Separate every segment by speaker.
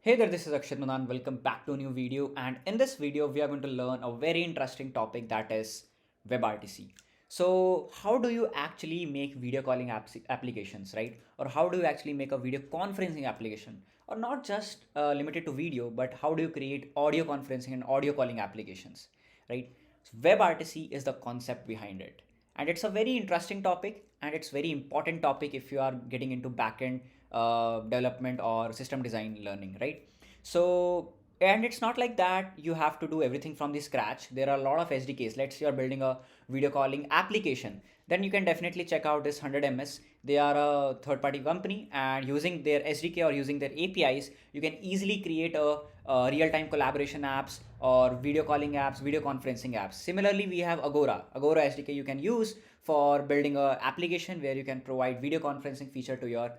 Speaker 1: Hey there, this is Akshat Madan. Welcome back to a new video. And in this video, we are going to learn a very interesting topic that is WebRTC. So, how do you actually make video calling applications, right? Or how do you actually make a video conferencing application? Or not just limited to video, but how do you create audio conferencing and audio calling applications, right? So WebRTC is the concept behind it. And it's a very interesting topic and it's very important topic if you are getting into backend development or system design learning, right? So, and it's not like that you have to do everything from the scratch. There are a lot of SDKs. Let's say you're building a video calling application, then you can definitely check out this 100ms. They are a third party company, and using their SDK or using their APIs, you can easily create a real time collaboration apps or video calling apps, video conferencing apps. Similarly, we have Agora SDK you can use for building a application where you can provide video conferencing feature to your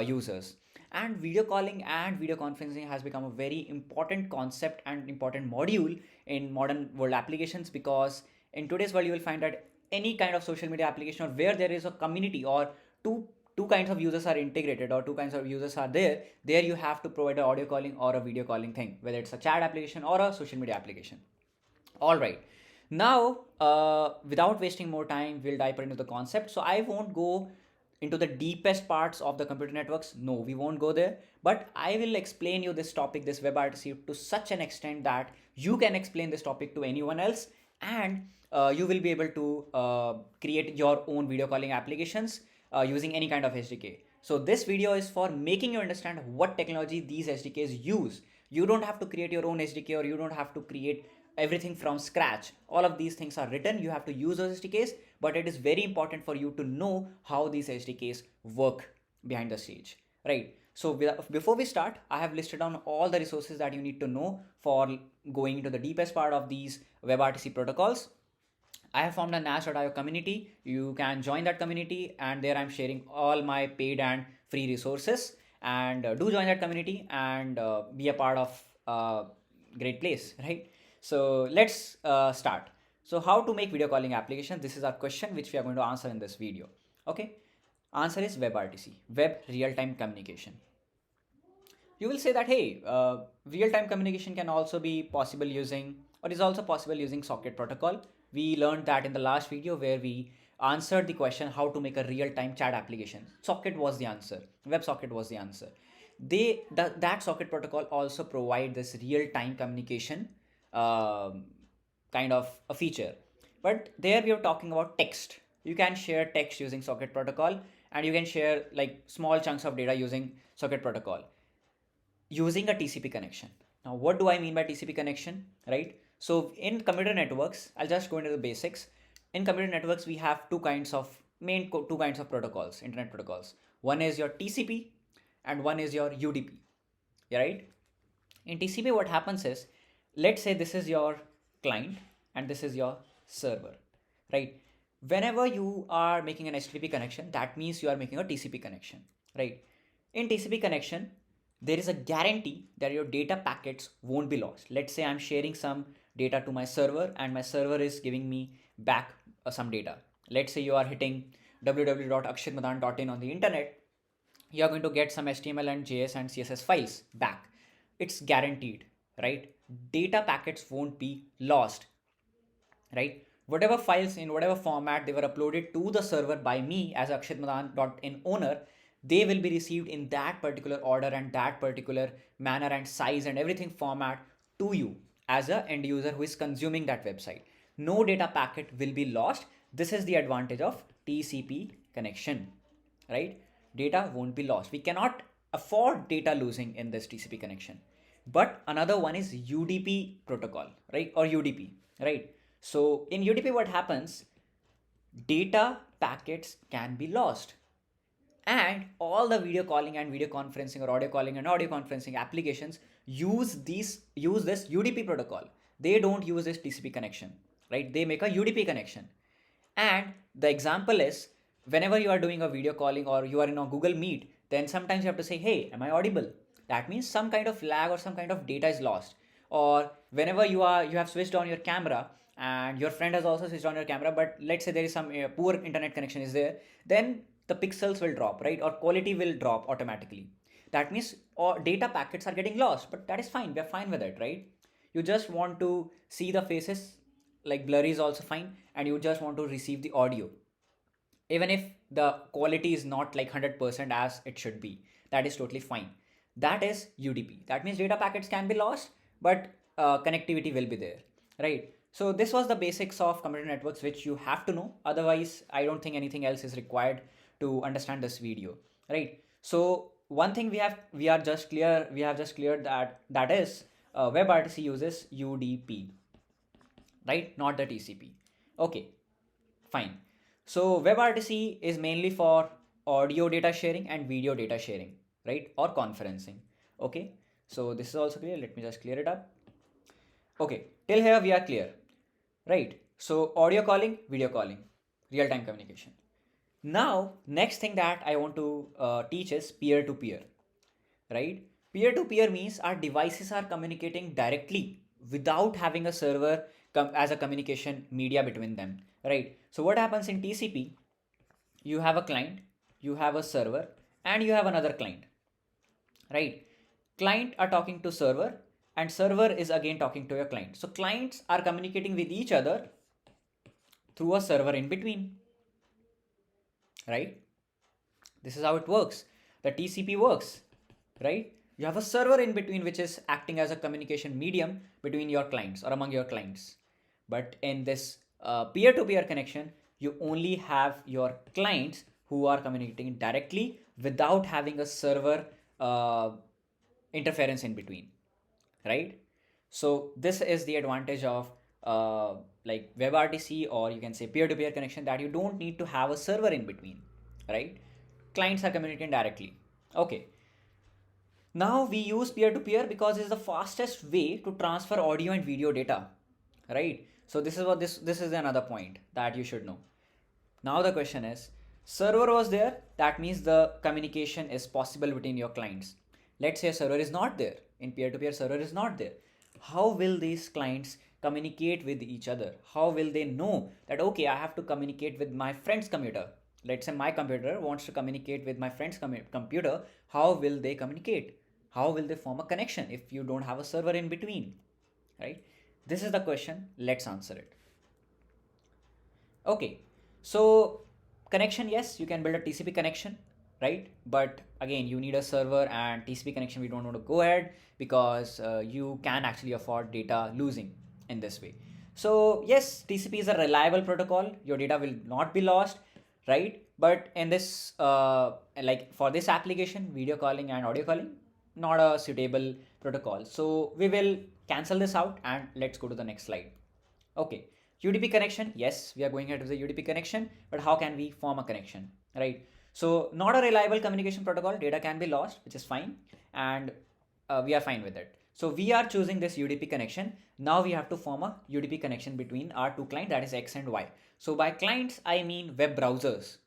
Speaker 1: users. And video calling and video conferencing has become a very important concept and important module in modern world applications, because in today's world you will find that any kind of social media application or where there is a community or two kinds of users are integrated or two kinds of users are there you have to provide an audio calling or a video calling thing, whether it's a chat application or a social media application. All right. Now, without wasting more time, we'll dive into the concept. So I won't go into the deepest parts of the computer networks. No, we won't go there. But I will explain you this topic, this WebRTC, to such an extent that you can explain this topic to anyone else, and you will be able to create your own video calling applications using any kind of SDK. So this video is for making you understand what technology these SDKs use. You don't have to create your own SDK, or you don't have to create everything from scratch. All of these things are written. You have to use those SDKs, but it is very important for you to know how these SDKs work behind the stage, right? So before we start, I have listed down all the resources that you need to know for going into the deepest part of these WebRTC protocols. I have formed a Nash.io community. You can join that community, and there I'm sharing all my paid and free resources. And do join that community and be a part of a great place, right? So let's start. So how to make video calling application? This is our question which we are going to answer in this video. Okay. Answer is WebRTC, Web Real-Time Communication. You will say that, hey, real-time communication can also be possible using, or is also possible using socket protocol. We learned that in the last video where we answered the question how to make a real-time chat application. Socket was the answer. WebSocket was the answer. That socket protocol also provide this real-time communication kind of a feature. But there we are talking about text. You can share text using socket protocol, and you can share like small chunks of data using socket protocol using a TCP connection. Now, what do I mean by TCP connection, right? So in computer networks, I'll just go into the basics. In computer networks, we have two kinds of protocols, internet protocols. One is your TCP and one is your UDP, right? In TCP, what happens is, let's say this is your client and this is your server, right? Whenever you are making an HTTP connection, that means you are making a TCP connection, right? In TCP connection, there is a guarantee that your data packets won't be lost. Let's say I'm sharing some data to my server and my server is giving me back some data. Let's say you are hitting www.akshatmadan.in on the internet. You are going to get some HTML and JS and CSS files back. It's guaranteed, right? Data packets won't be lost, right? Whatever files in whatever format they were uploaded to the server by me as akshatmadan.in owner, they will be received in that particular order and that particular manner and size and everything format to you as an end user who is consuming that website. No data packet will be lost. This is the advantage of TCP connection, right? Data won't be lost. We cannot afford data losing in this TCP connection. But another one is UDP protocol, right? Or UDP, right? So in UDP, what happens? Data packets can be lost. And all the video calling and video conferencing or audio calling and audio conferencing applications use this UDP protocol. They don't use this TCP connection, right? They make a UDP connection. And the example is, whenever you are doing a video calling or you are in a Google Meet, then sometimes you have to say, hey, am I audible? That means some kind of lag or some kind of data is lost. Or whenever you have switched on your camera and your friend has also switched on your camera, but let's say there is some poor internet connection is there, then the pixels will drop, right? Or quality will drop automatically. that means all data packets are getting lost, but that is fine. We're fine with it, right? You just want to see the faces, like blurry is also fine, and you just want to receive the audio even if the quality is not like 100% as it should be. That is totally fine. That is UDP. That means data packets can be lost, but connectivity will be there, right? So this was the basics of computer networks which you have to know. Otherwise, I don't think anything else is required to understand this video, right? So one thing we have just cleared that is WebRTC uses UDP, right? Not the TCP. Okay, fine. So WebRTC is mainly for audio data sharing and video data sharing, right? Or conferencing. Okay. So this is also clear. Let me just clear it up. Okay. Till here we are clear, right? So audio calling, video calling, real-time communication. Now, next thing that I want to teach is peer-to-peer, right? Peer-to-peer means our devices are communicating directly without having a server as a communication media between them, right? So what happens in TCP? You have a client, you have a server, and you have another client, right? Client are talking to server, and server is again talking to your client. So clients are communicating with each other through a server in between, right? This is how it works. The TCP works, right? You have a server in between which is acting as a communication medium between your clients or among your clients. But in this peer-to-peer connection, you only have your clients who are communicating directly without having a server interference in between, right? So this is the advantage of like WebRTC, or you can say peer-to-peer connection, that you don't need to have a server in between, right? Clients are communicating directly. Okay. Now we use peer-to-peer because it's the fastest way to transfer audio and video data, right? So this is what this is another point that you should know. Now the question is, server was there, that means the communication is possible between your clients. Let's say a server is not there. In peer-to-peer, server is not there. How will these clients communicate with each other? How will they know that, okay, I have to communicate with my friend's computer? Let's say my computer wants to communicate with my friend's computer. How will they communicate? How will they form a connection if you don't have a server in between, right? This is the question. Let's answer it. Okay, so connection, yes, you can build a TCP connection, right? But again, you need a server, and TCP connection we don't want to go ahead because you can actually afford data losing in this way. So yes, TCP is a reliable protocol. Your data will not be lost, right? But in this, like for this application, video calling and audio calling, not a suitable protocol. So we will cancel this out and let's go to the next slide. Okay, UDP connection. Yes, we are going ahead with the UDP connection, but how can we form a connection, right? So not a reliable communication protocol, data can be lost, which is fine, and we are fine with it. So we are choosing this UDP connection. Now we have to form a UDP connection between our two clients, that is X and Y. So by clients, I mean web browsers,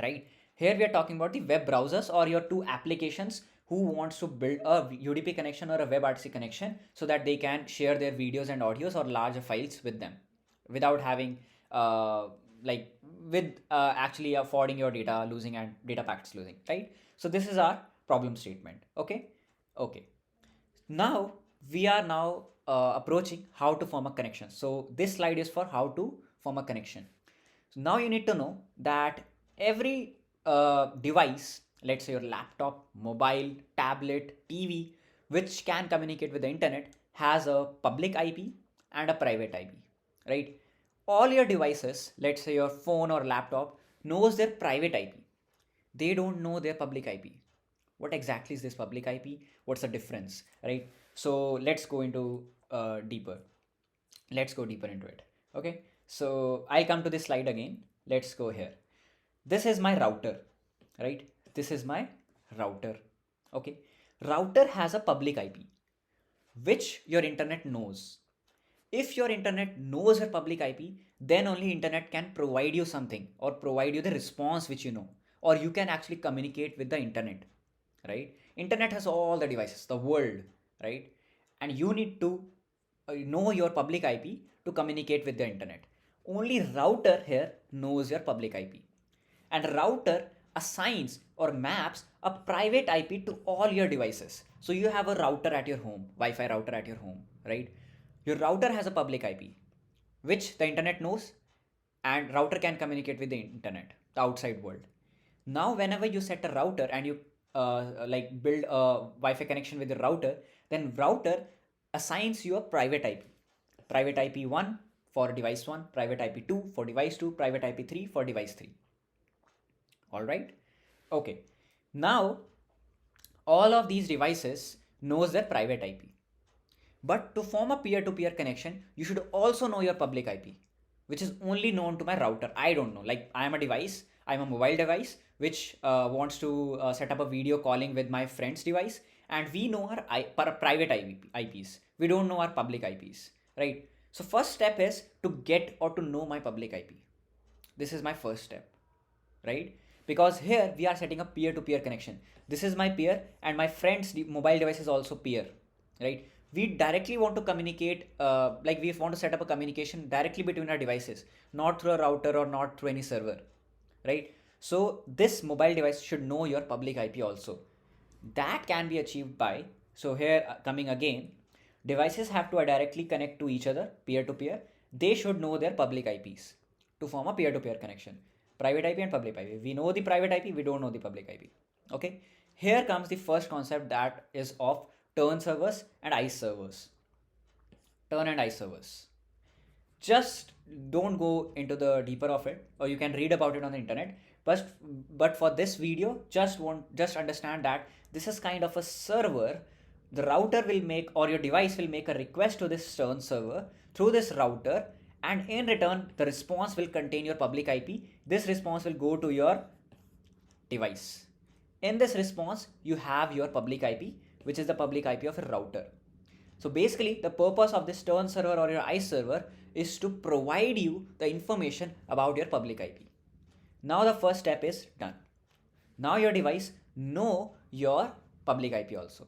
Speaker 1: right? Here we are talking about the web browsers or your two applications who wants to build a UDP connection or a WebRTC connection so that they can share their videos and audios or larger files with them without having actually affording your data losing and data packets losing, right? So this is our problem statement. Okay. Now we are approaching how to form a connection. So this slide is for how to form a connection. So now you need to know that every device, let's say your laptop, mobile, tablet, TV, which can communicate with the internet, has a public IP and a private IP, right? All your devices, let's say your phone or laptop, knows their private IP. They don't know their public IP. What exactly is this public IP? What's the difference, right? So let's go into deeper. Let's go deeper into it. Okay. So I'll come to this slide again. Let's go here. This is my router, right? This is my router. Okay. Router has a public IP, which your internet knows. If your internet knows your public IP, then only internet can provide you something or provide you the response which you know, or you can actually communicate with the internet, right? Internet has all the devices, the world, right? And you need to know your public IP to communicate with the internet. Only router here knows your public IP. And router assigns or maps a private IP to all your devices. So you have a router at your home, Wi-Fi router at your home, right? Your router has a public IP, which the internet knows, and router can communicate with the internet, the outside world. Now, whenever you set a router and you like build a Wi-Fi connection with the router, then router assigns you a private IP 1 for device 1, private IP 2 for device 2, private IP 3 for device 3. All right. Okay. Now, all of these devices knows their private IP. But to form a peer-to-peer connection, you should also know your public IP, which is only known to my router. I don't know. Like, I am a device, I'm a mobile device which wants to set up a video calling with my friend's device, and we know our private IPs. We don't know our public IPs, right? So first step is to get or to know my public IP. This is my first step, right? Because here we are setting a peer-to-peer connection. This is my peer, and my friend's mobile device is also peer, right? We directly want to communicate, like we want to set up a communication directly between our devices, not through a router or not through any server, right? So this mobile device should know your public IP also. That can be achieved by, so here coming again, devices have to directly connect to each other, peer-to-peer. They should know their public IPs to form a peer-to-peer connection. Private IP and public IP. We know the private IP, we don't know the public IP. Okay. Here comes the first concept, that is of turn servers and ice servers. Turn and ice servers. Just don't go into the deeper of it, or you can read about it on the internet. But for this video, just understand that this is kind of a server. The router will make, or your device will make a request to this turn server through this router, and in return the response will contain your public IP. This response will go to your device. In this response, you have your public IP, which is the public IP of a router. So basically, the purpose of this turn server or your ice server is to provide you the information about your public IP. Now the first step is done. Now your device know your public IP also.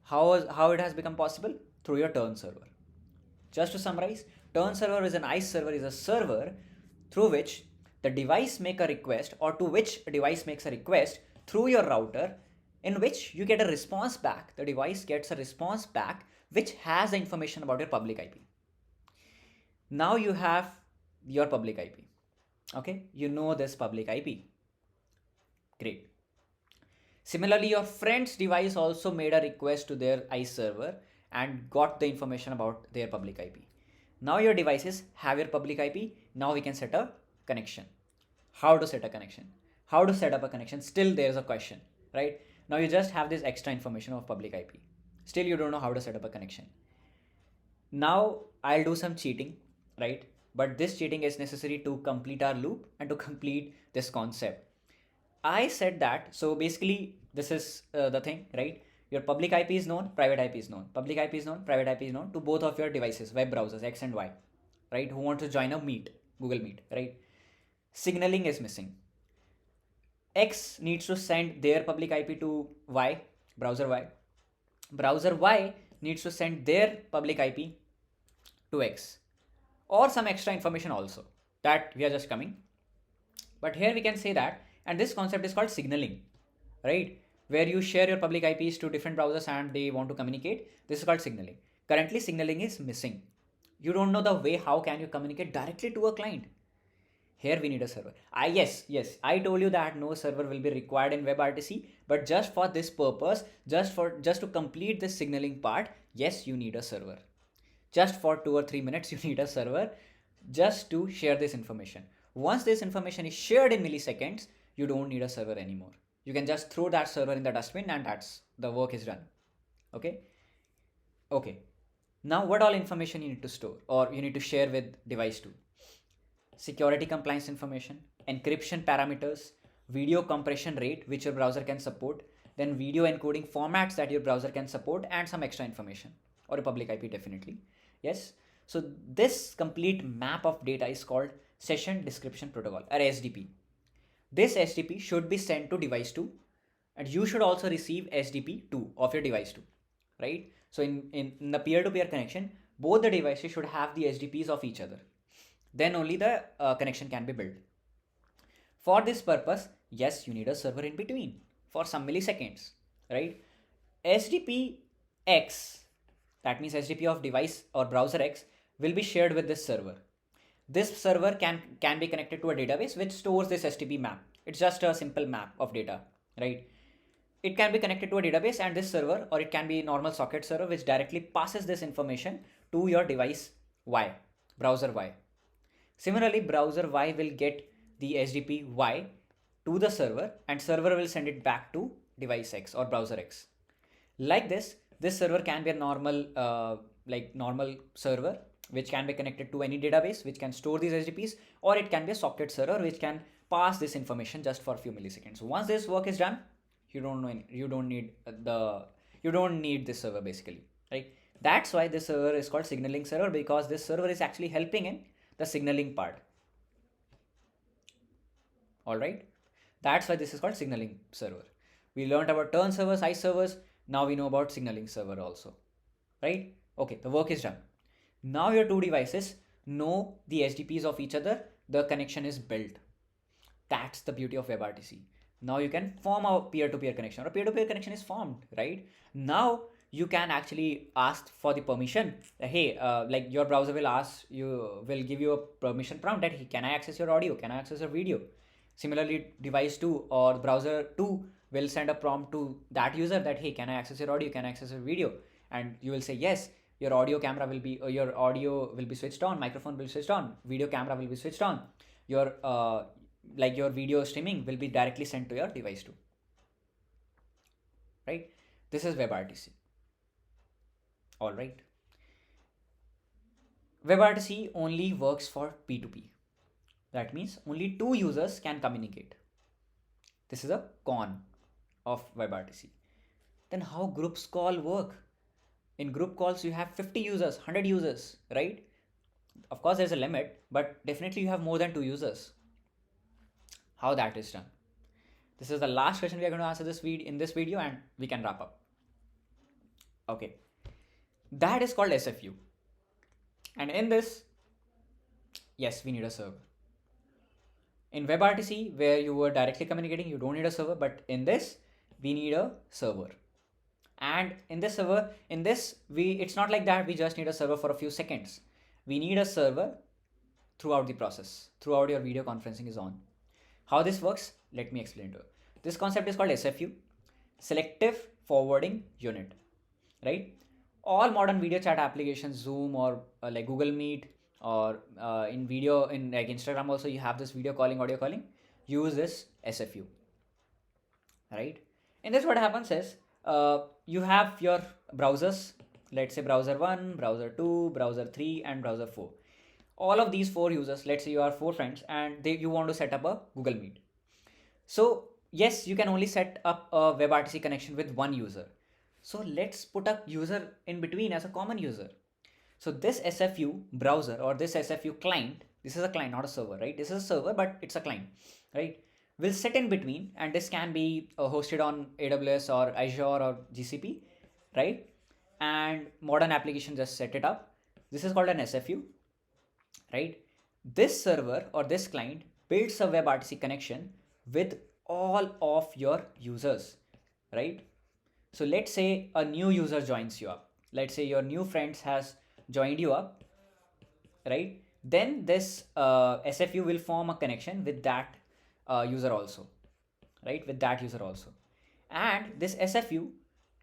Speaker 1: How it has become possible? Through your turn server. Just to summarize, turn server is an ice server, is a server through which the device make a request, or to which a device makes a request through your router, in which you get a response back. The device gets a response back which has the information about your public IP. Now you have your public IP. Okay, you know this public IP. Great. Similarly, your friend's device also made a request to their ice server and got the information about their public IP. Now your devices have your public IP. Now we can set a connection. How to set a connection? How to set up a connection? Still there's a question, right? Now you just have this extra information of public IP. Still you don't know how to set up a connection. Now I'll do some cheating, right? But this cheating is necessary to complete our loop and to complete this concept. I said that, so basically this is the thing, right? Your public IP is known, private IP is known. Public IP is known, private IP is known to both of your devices, web browsers, X and Y, right? Who want to join a Meet, Google Meet, right? Signaling is missing. X needs to send their public IP to Y, browser Y. Browser Y needs to send their public IP to X, or some extra information also that we are just coming. But here we can say that, and this concept is called signaling, right? Where you share your public IPs to different browsers and they want to communicate. This is called signaling. Currently, signaling is missing. You don't know the way how can you communicate directly to a client. Here we need a server. Yes, I told you that no server will be required in WebRTC, but just for this purpose, just to complete this signaling part, yes, you need a server. Just for 2 or 3 minutes, you need a server just to share this information. Once this information is shared in milliseconds, you don't need a server anymore. You can just throw that server in the dustbin and that's the work is done. Okay. Now what all information you need to store or you need to share with device 2? Security compliance information, encryption parameters, video compression rate which your browser can support, then video encoding formats that your browser can support, and some extra information, or a public IP definitely. Yes. So this complete map of data is called Session Description Protocol, or SDP. This SDP should be sent to device 2, and you should also receive SDP 2 of your device 2, right? So in the peer-to-peer connection, both the devices should have the SDPs of each other. Then only the connection can be built. For this purpose, Yes, you need a server in between for some milliseconds, right? HTTP X, that means HTTP of device or browser X, will be shared with this server. This server can be connected to a database which stores this HTTP map. It's just a simple map of data, right? It can be connected to a database and this server, or it can be normal socket server which directly passes this information to your device Y, browser Y. Similarly, browser Y will get the HTTP Y to the server and server will send it back to device X or browser X. Like this server can be a normal server which can be connected to any database which can store these HTTPs, or it can be a socket server which can pass this information just for a few milliseconds. So once this work is done, you don't need this server basically, right? That's why this server is called signaling server, because this server is actually helping in the signaling part. All right, that's why this is called signaling server. We learned about turn servers, ice servers. Now we know about signaling server also, right? Okay, the work is done. Now your two devices know the HTTPs of each other. The connection is built. That's the beauty of WebRTC. Now you can form a peer-to-peer connection, or peer-to-peer connection is formed, right? Now you can actually ask for the permission. Hey, like your browser will give you a permission prompt that, hey, can I access your audio? Can I access your video? Similarly, device 2 or browser 2 will send a prompt to that user that, hey, can I access your audio? Can I access your video? And you will say yes. Your audio will be switched on, microphone will be switched on, video camera will be switched on. Your your video streaming will be directly sent to your device 2, right? This is WebRTC. All right. WebRTC only works for P2P. That means only two users can communicate. This is a con of WebRTC. Then how groups call work? In group calls, you have 50 users, 100 users, right? Of course, there's a limit, but definitely you have more than 2 users. How that is done? This is the last question we are going to answer in this video, and we can wrap up. Okay, that is called SFU. And in this, yes, we need a server. In WebRTC, where you were directly communicating, you don't need a server, but in this, we need a server. And in this server, it's not like that we just need a server for a few seconds. We need a server throughout the process, throughout your video conferencing is on. How this works, let me explain to you. This concept is called SFU, Selective Forwarding Unit, right? All modern video chat applications, Zoom or like Google Meet, or in like Instagram also, you have this video calling, audio calling, use this SFU, right? In this, what happens is, you have your browsers, let's say browser 1, browser 2, browser 3, and browser 4. All of these 4 users, let's say you are 4 friends, and you want to set up a Google Meet. So yes, you can only set up a WebRTC connection with one user. So let's put a user in between as a common user. So this SFU browser or this SFU client, this is a client, not a server, right? This is a server, but it's a client, right? Will sit in between, and this can be hosted on AWS or Azure or GCP, right? And modern applications just set it up. This is called an SFU, right? This server or this client builds a WebRTC connection with all of your users, right? So let's say a new user joins you up. Let's say your new friends has joined you up, right? Then this SFU will form a connection with that user also, right? With that user also. And this SFU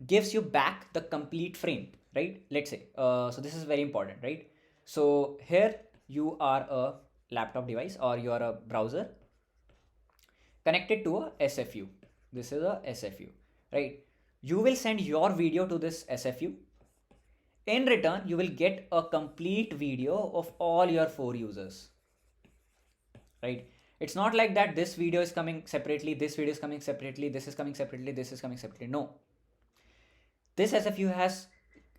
Speaker 1: gives you back the complete frame, right? Let's say, so this is very important, right? So here you are a laptop device or you are a browser connected to a SFU. This is a SFU, right? You will send your video to this SFU. In return, you will get a complete video of all your 4 users, right? It's not like that this video is coming separately, this video is coming separately, this is coming separately, this is coming separately. No. This SFU has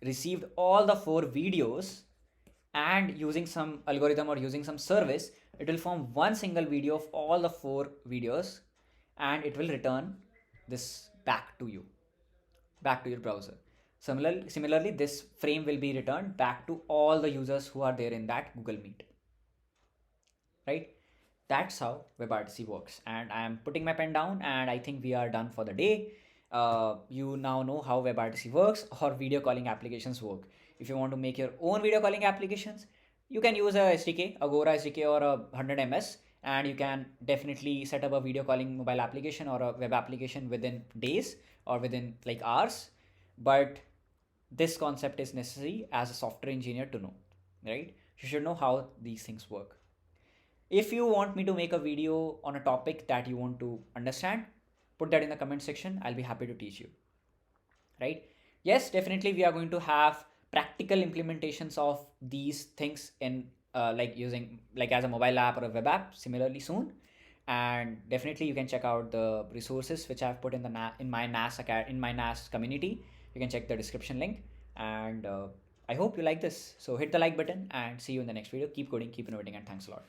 Speaker 1: received all the 4 videos, and using some algorithm or using some service, it will form one single video of all the 4 videos, and it will return this back to you, back to your browser. Similarly, this frame will be returned back to all the users who are there in that Google Meet, right? that's how WebRTC works. And I am putting my pen down, and I think we are done for the day. You now know how WebRTC works or video calling applications work. If you want to make your own video calling applications, you can use a SDK, Agora SDK, or a 100 MS, and you can definitely set up a video calling mobile application or a web application within days or within like hours. But this concept is necessary as a software engineer to know, right? You should know how these things work. If you want me to make a video on a topic that you want to understand, put that in the comment section. I'll be happy to teach you, right? Yes, definitely we are going to have practical implementations of these things in like using like as a mobile app or a web app similarly soon. And definitely you can check out the resources which I've put in the in my NAS community. You can check the description link. And I hope you like this. So hit the like button and see you in the next video. Keep coding, keep innovating, and thanks a lot.